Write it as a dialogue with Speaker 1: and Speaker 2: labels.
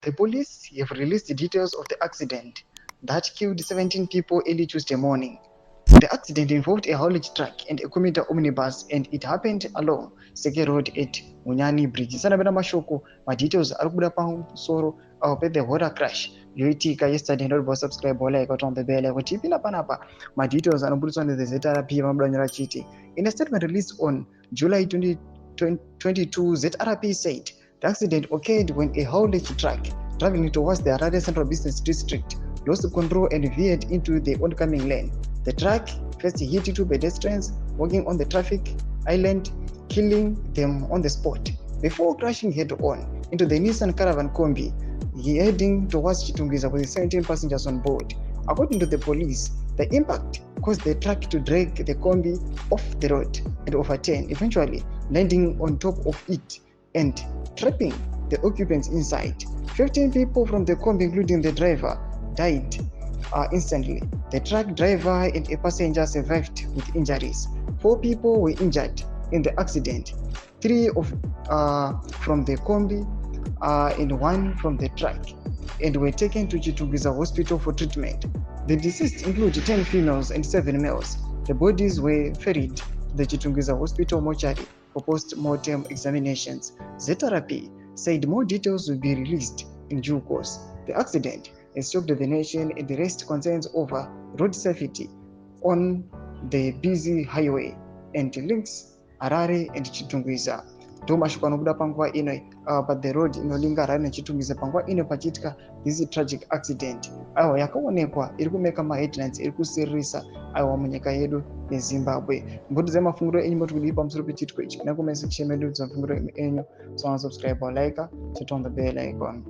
Speaker 1: The police have released details of the accident that killed 17 people early Tuesday morning. The accident involved a haulage truck and a commuter omnibus, and it happened along Seke Road at Munyani Bridge. Sanapera mashoko, ma details ari kubuda pamusoro the horror crash yoitika yesterday. Ndotipa subscribe wala ikatombe bele kuti ipina panapa ma details anobudzwa ne the ZRP vamudanyira chiti. In a statement released on July 2022, ZRP said the accident occurred when a haulage truck traveling towards the Harare Central Business District lost control and veered into the oncoming lane. The truck first hit two pedestrians walking on the traffic island, killing them on the spot, before crashing head-on into the Nissan Caravan Combi, heading towards Chitungiza with 17 passengers on board. According to the police, the impact caused the truck to drag the Combi off the road and overturn, eventually landing on top of it and trapping the occupants inside. 15 people from the Combi, including the driver, died instantly. The truck driver and a passenger survived with injuries. 4 people were injured in the accident, 3 from the Combi and 1 from the truck, and were taken to Chitungiza Hospital for treatment. The deceased include 10 females and 7 males. The bodies were ferried to the Chitungiza Hospital mortuary for post-mortem examinations. ZRP said more details will be released in due course. The accident has shocked the nation and raised concerns over road safety on the busy highway and links Harare and Chitungiza. Tomashiko anobuda panguva ino but the road inolinga Harare neChitungiza panguva ino pachiitika this tragic accident aiwa yakaonekwa iri kumeka maheadlines, iri kusiririsa aiwa munyika yedu yeZimbabwe. Mbuto dzemafunguro enyu moti kudii pamusoro pechitiko ichi? Kana comment section medu dzamafunguro enyu, so subscribe or like, hit on the bell icon.